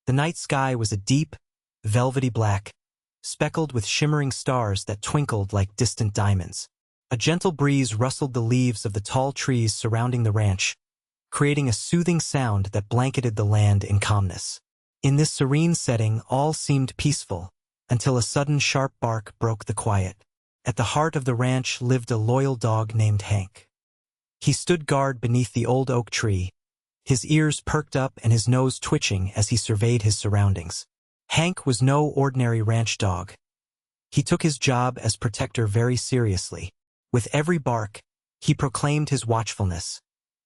The night sky was a deep, velvety black, speckled with shimmering stars that twinkled like distant diamonds. A gentle breeze rustled the leaves of the tall trees surrounding the ranch, creating a soothing sound that blanketed the land in calmness. In this serene setting, all seemed peaceful, until a sudden sharp bark broke the quiet. At the heart of the ranch lived a loyal dog named Hank. He stood guard beneath the old oak tree, his ears perked up and his nose twitching as he surveyed his surroundings. Hank was no ordinary ranch dog. He took his job as protector very seriously. With every bark, he proclaimed his watchfulness,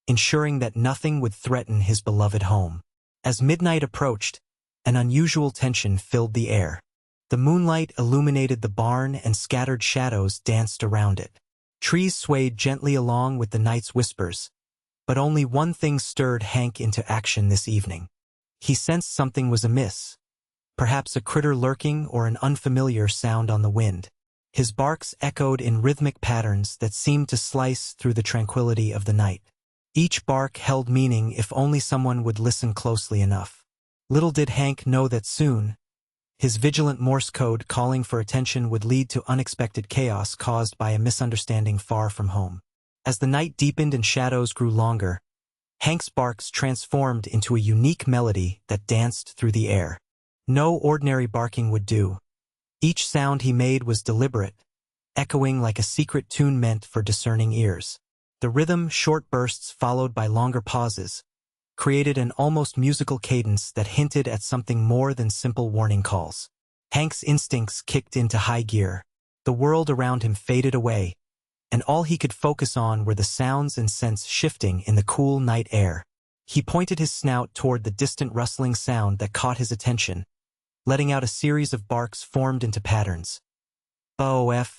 ensuring that nothing would threaten his beloved home. As midnight approached, an unusual tension filled the air. The moonlight illuminated the barn and scattered shadows danced around it. Trees swayed gently along with the night's whispers, but only one thing stirred Hank into action this evening. He sensed something was amiss, perhaps a critter lurking or an unfamiliar sound on the wind. His barks echoed in rhythmic patterns that seemed to slice through the tranquility of the night. Each bark held meaning if only someone would listen closely enough. Little did Hank know that soon, his vigilant Morse code calling for attention would lead to unexpected chaos caused by a misunderstanding far from home. As the night deepened and shadows grew longer, Hank's barks transformed into a unique melody that danced through the air. No ordinary barking would do. Each sound he made was deliberate, echoing like a secret tune meant for discerning ears. The rhythm, short bursts followed by longer pauses, created an almost musical cadence that hinted at something more than simple warning calls. Hank's instincts kicked into high gear. The world around him faded away, and all he could focus on were the sounds and scents shifting in the cool night air. He pointed his snout toward the distant rustling sound that caught his attention, letting out a series of barks formed into patterns. Bof,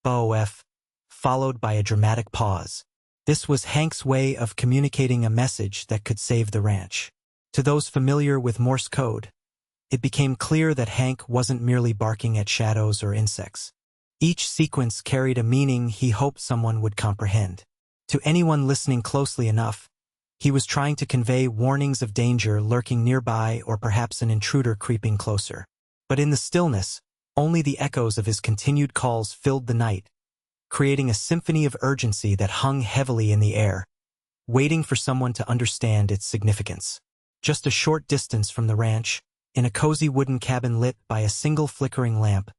bof, followed by a dramatic pause. This was Hank's way of communicating a message that could save the ranch. To those familiar with Morse code, it became clear that Hank wasn't merely barking at shadows or insects. Each sequence carried a meaning he hoped someone would comprehend. To anyone listening closely enough, he was trying to convey warnings of danger lurking nearby or perhaps an intruder creeping closer. But in the stillness, only the echoes of his continued calls filled the night, creating a symphony of urgency that hung heavily in the air, waiting for someone to understand its significance. Just a short distance from the ranch, in a cozy wooden cabin lit by a single flickering lamp,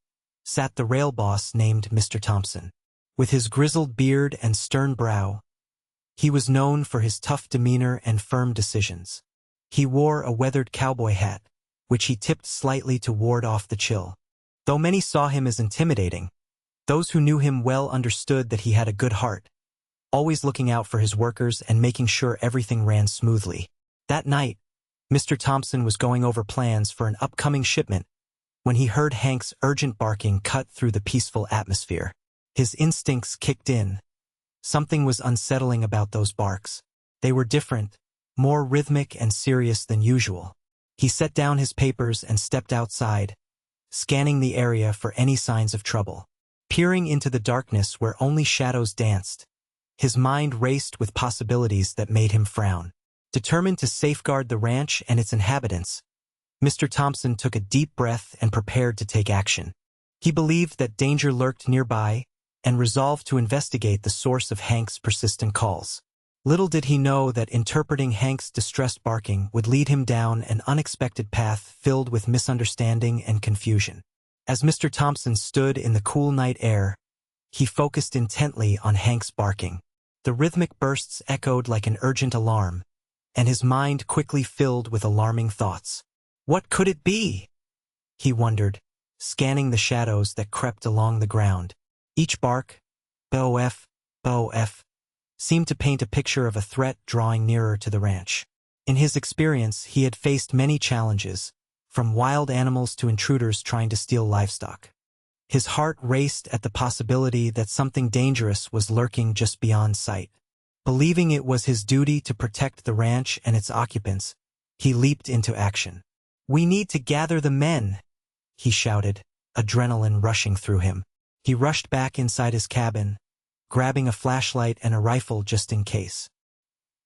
sat the rail boss named Mr. Thompson. With his grizzled beard and stern brow, he was known for his tough demeanor and firm decisions. He wore a weathered cowboy hat, which he tipped slightly to ward off the chill. Though many saw him as intimidating, those who knew him well understood that he had a good heart, always looking out for his workers and making sure everything ran smoothly. That night, Mr. Thompson was going over plans for an upcoming shipment when he heard Hank's urgent barking cut through the peaceful atmosphere. His instincts kicked in. Something was unsettling about those barks. They were different, more rhythmic and serious than usual. He set down his papers and stepped outside, scanning the area for any signs of trouble. Peering into the darkness where only shadows danced, his mind raced with possibilities that made him frown. Determined to safeguard the ranch and its inhabitants, Mr. Thompson took a deep breath and prepared to take action. He believed that danger lurked nearby and resolved to investigate the source of Hank's persistent calls. Little did he know that interpreting Hank's distressed barking would lead him down an unexpected path filled with misunderstanding and confusion. As Mr. Thompson stood in the cool night air, he focused intently on Hank's barking. The rhythmic bursts echoed like an urgent alarm, and his mind quickly filled with alarming thoughts. What could it be? He wondered, scanning the shadows that crept along the ground. Each bark, bof, bof, seemed to paint a picture of a threat drawing nearer to the ranch. In his experience, he had faced many challenges, from wild animals to intruders trying to steal livestock. His heart raced at the possibility that something dangerous was lurking just beyond sight. Believing it was his duty to protect the ranch and its occupants, he leaped into action. "We need to gather the men," he shouted, adrenaline rushing through him. He rushed back inside his cabin, grabbing a flashlight and a rifle just in case.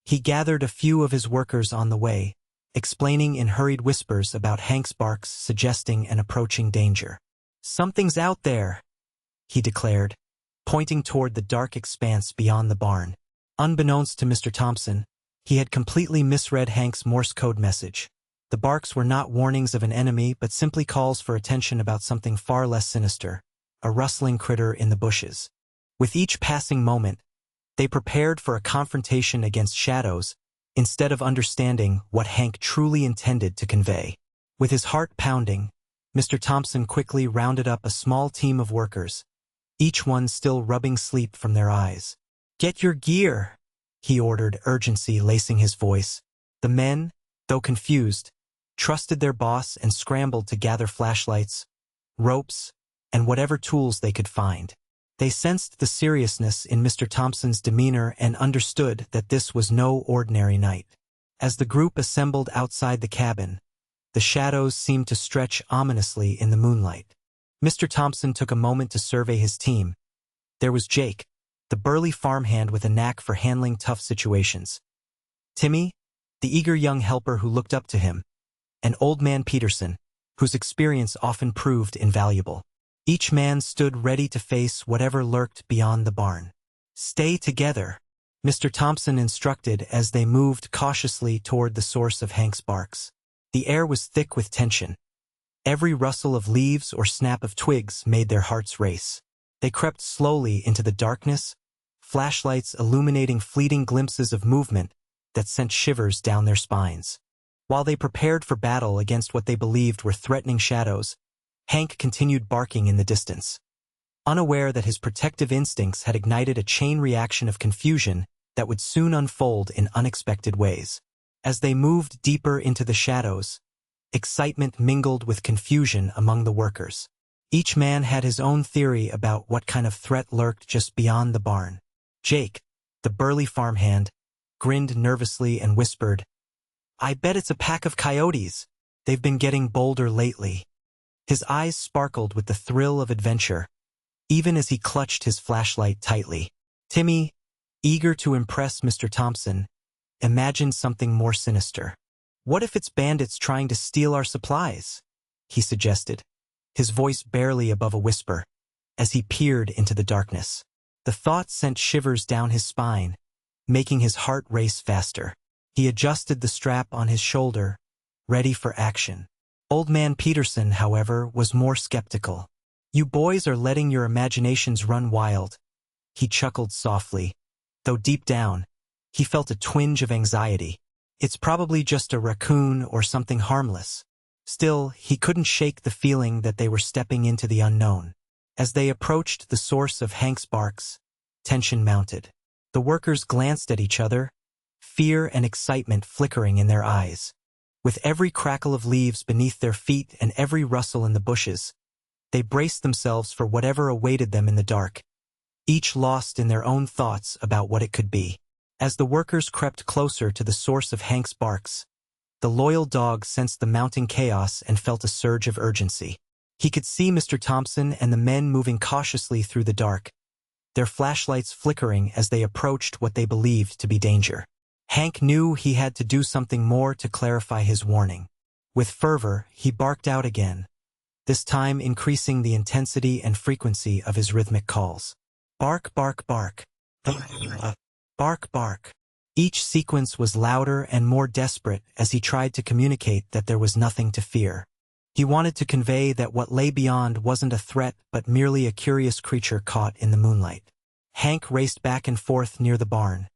He gathered a few of his workers on the way, explaining in hurried whispers about Hank's barks suggesting an approaching danger. "Something's out there," he declared, pointing toward the dark expanse beyond the barn. Unbeknownst to Mr. Thompson, he had completely misread Hank's Morse code message. The barks were not warnings of an enemy but simply calls for attention about something far less sinister, a rustling critter in the bushes. With each passing moment, they prepared for a confrontation against shadows instead of understanding what Hank truly intended to convey. With his heart pounding, Mr. Thompson quickly rounded up a small team of workers, each one still rubbing sleep from their eyes. "Get your gear," he ordered, urgency lacing his voice. The men, though confused, trusted their boss and scrambled to gather flashlights, ropes, and whatever tools they could find. They sensed the seriousness in Mr. Thompson's demeanor and understood that this was no ordinary night. As the group assembled outside the cabin, the shadows seemed to stretch ominously in the moonlight. Mr. Thompson took a moment to survey his team. There was Jake, the burly farmhand with a knack for handling tough situations. Timmy, the eager young helper who looked up to him, and Old Man Peterson, whose experience often proved invaluable. Each man stood ready to face whatever lurked beyond the barn. "Stay together," Mr. Thompson instructed as they moved cautiously toward the source of Hank's barks. The air was thick with tension. Every rustle of leaves or snap of twigs made their hearts race. They crept slowly into the darkness, flashlights illuminating fleeting glimpses of movement that sent shivers down their spines. While they prepared for battle against what they believed were threatening shadows, Hank continued barking in the distance, unaware that his protective instincts had ignited a chain reaction of confusion that would soon unfold in unexpected ways. As they moved deeper into the shadows, excitement mingled with confusion among the workers. Each man had his own theory about what kind of threat lurked just beyond the barn. Jake, the burly farmhand, grinned nervously and whispered, "I bet it's a pack of coyotes. They've been getting bolder lately." His eyes sparkled with the thrill of adventure, even as he clutched his flashlight tightly. Timmy, eager to impress Mr. Thompson, imagined something more sinister. "What if it's bandits trying to steal our supplies?" he suggested, his voice barely above a whisper, as he peered into the darkness. The thought sent shivers down his spine, making his heart race faster. He adjusted the strap on his shoulder, ready for action. Old Man Peterson, however, was more skeptical. "You boys are letting your imaginations run wild," he chuckled softly, though deep down, he felt a twinge of anxiety. "It's probably just a raccoon or something harmless." Still, he couldn't shake the feeling that they were stepping into the unknown. As they approached the source of Hank's barks, tension mounted. The workers glanced at each other, fear and excitement flickering in their eyes. With every crackle of leaves beneath their feet and every rustle in the bushes, they braced themselves for whatever awaited them in the dark, each lost in their own thoughts about what it could be. As the workers crept closer to the source of Hank's barks, the loyal dog sensed the mounting chaos and felt a surge of urgency. He could see Mr. Thompson and the men moving cautiously through the dark, their flashlights flickering as they approached what they believed to be danger. Hank knew he had to do something more to clarify his warning. With fervor, he barked out again, this time increasing the intensity and frequency of his rhythmic calls. "Bark, bark, bark. Bark, bark." Each sequence was louder and more desperate as he tried to communicate that there was nothing to fear. He wanted to convey that what lay beyond wasn't a threat but merely a curious creature caught in the moonlight. Hank raced back and forth near the barn,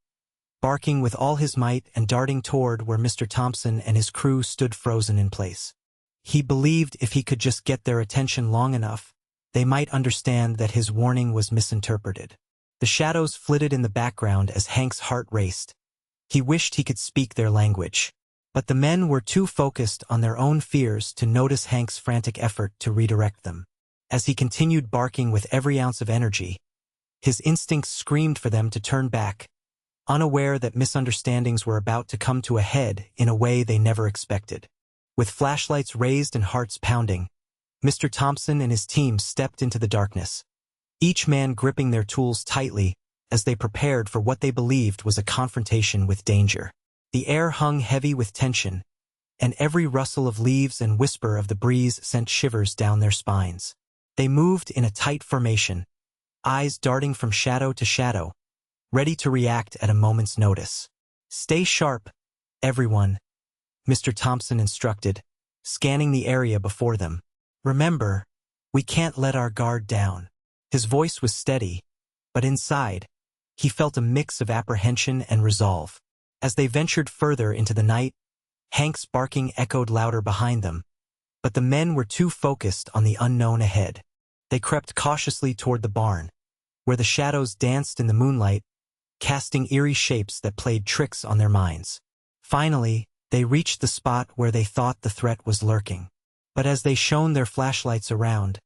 barking with all his might and darting toward where Mr. Thompson and his crew stood frozen in place. He believed if he could just get their attention long enough, they might understand that his warning was misinterpreted. The shadows flitted in the background as Hank's heart raced. He wished he could speak their language, but the men were too focused on their own fears to notice Hank's frantic effort to redirect them. As he continued barking with every ounce of energy, his instincts screamed for them to turn back, unaware that misunderstandings were about to come to a head in a way they never expected. With flashlights raised and hearts pounding, Mr. Thompson and his team stepped into the darkness, each man gripping their tools tightly as they prepared for what they believed was a confrontation with danger. The air hung heavy with tension, and every rustle of leaves and whisper of the breeze sent shivers down their spines. They moved in a tight formation, eyes darting from shadow to shadow, ready to react at a moment's notice. "Stay sharp, everyone," Mr. Thompson instructed, scanning the area before them. "Remember, we can't let our guard down." His voice was steady, but inside, he felt a mix of apprehension and resolve. As they ventured further into the night, Hank's barking echoed louder behind them, but the men were too focused on the unknown ahead. They crept cautiously toward the barn, where the shadows danced in the moonlight, casting eerie shapes that played tricks on their minds. Finally, they reached the spot where they thought the threat was lurking. But as they shone their flashlights around,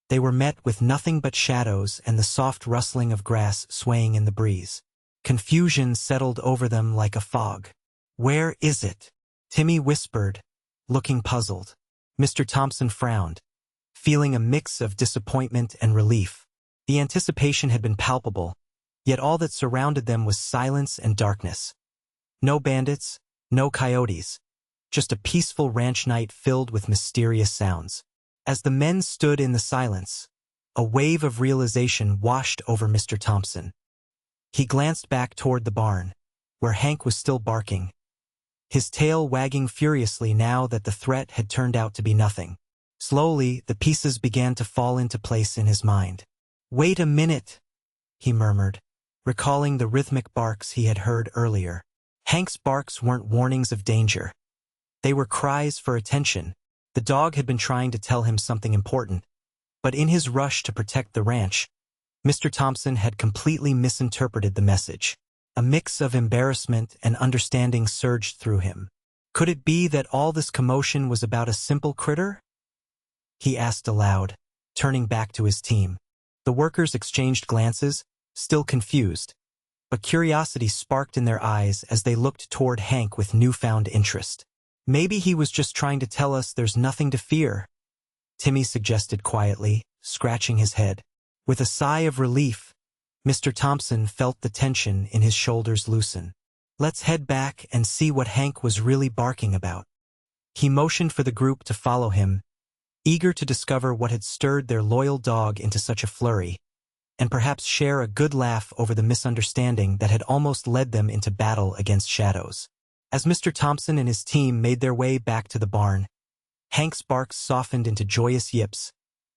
they were met with nothing but shadows and the soft rustling of grass swaying in the breeze. Confusion settled over them like a fog. "Where is it?" Timmy whispered, looking puzzled. Mr. Thompson frowned, feeling a mix of disappointment and relief. The anticipation had been palpable, yet all that surrounded them was silence and darkness. No bandits, no coyotes, just a peaceful ranch night filled with mysterious sounds. As the men stood in the silence, a wave of realization washed over Mr. Thompson. He glanced back toward the barn, where Hank was still barking, his tail wagging furiously now that the threat had turned out to be nothing. Slowly, the pieces began to fall into place in his mind. "Wait a minute," he murmured, recalling the rhythmic barks he had heard earlier. Hank's barks weren't warnings of danger. They were cries for attention. The dog had been trying to tell him something important, but in his rush to protect the ranch, Mr. Thompson had completely misinterpreted the message. A mix of embarrassment and understanding surged through him. Could it be that all this commotion was about a simple critter? He asked aloud, turning back to his team. The workers exchanged glances, still confused, but curiosity sparked in their eyes as they looked toward Hank with newfound interest. "Maybe he was just trying to tell us there's nothing to fear," Timmy suggested quietly, scratching his head. With a sigh of relief, Mr. Thompson felt the tension in his shoulders loosen. "Let's head back and see what Hank was really barking about." He motioned for the group to follow him, eager to discover what had stirred their loyal dog into such a flurry, and perhaps share a good laugh over the misunderstanding that had almost led them into battle against shadows. As Mr. Thompson and his team made their way back to the barn, Hank's barks softened into joyous yips,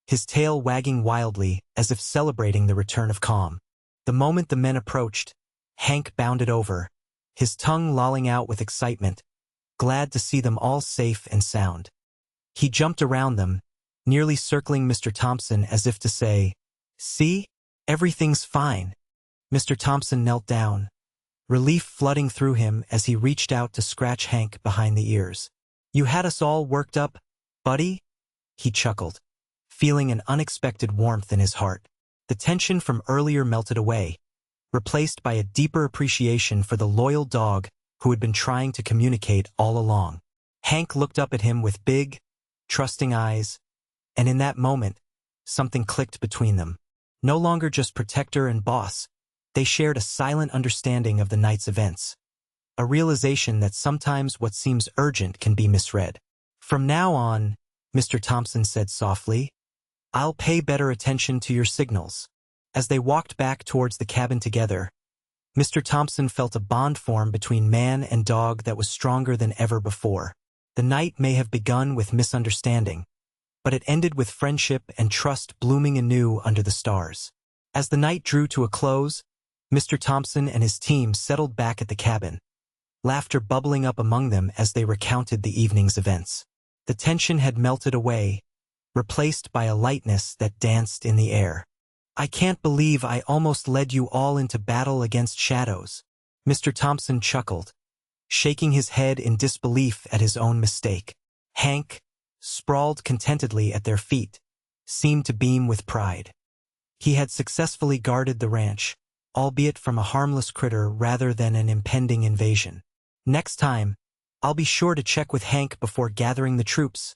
his tail wagging wildly as if celebrating the return of calm. The moment the men approached, Hank bounded over, his tongue lolling out with excitement, glad to see them all safe and sound. He jumped around them, nearly circling Mr. Thompson as if to say, "See? Everything's fine." Mr. Thompson knelt down, relief flooding through him as he reached out to scratch Hank behind the ears. "You had us all worked up, buddy?" He chuckled, feeling an unexpected warmth in his heart. The tension from earlier melted away, replaced by a deeper appreciation for the loyal dog who had been trying to communicate all along. Hank looked up at him with big, trusting eyes, and in that moment, something clicked between them. No longer just protector and boss, they shared a silent understanding of the night's events, a realization that sometimes what seems urgent can be misread. "From now on," Mr. Thompson said softly, "I'll pay better attention to your signals." As they walked back towards the cabin together, Mr. Thompson felt a bond form between man and dog that was stronger than ever before. The night may have begun with misunderstanding, but it ended with friendship and trust blooming anew under the stars. As the night drew to a close, Mr. Thompson and his team settled back at the cabin, laughter bubbling up among them as they recounted the evening's events. The tension had melted away, replaced by a lightness that danced in the air. "I can't believe I almost led you all into battle against shadows," Mr. Thompson chuckled, shaking his head in disbelief at his own mistake. Hank, sprawled contentedly at their feet, seemed to beam with pride. He had successfully guarded the ranch, albeit from a harmless critter rather than an impending invasion. "Next time, I'll be sure to check with Hank before gathering the troops,"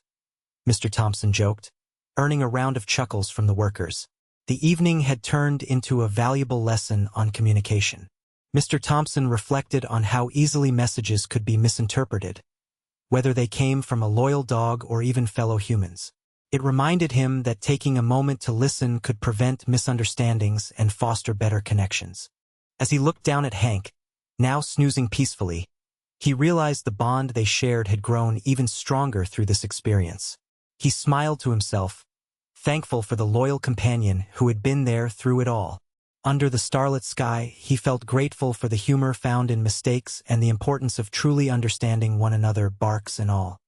Mr. Thompson joked, earning a round of chuckles from the workers. The evening had turned into a valuable lesson on communication. Mr. Thompson reflected on how easily messages could be misinterpreted, whether they came from a loyal dog or even fellow humans. It reminded him that taking a moment to listen could prevent misunderstandings and foster better connections. As he looked down at Hank, now snoozing peacefully, he realized the bond they shared had grown even stronger through this experience. He smiled to himself, thankful for the loyal companion who had been there through it all. Under the starlit sky, he felt grateful for the humor found in mistakes and the importance of truly understanding one another, barks and all.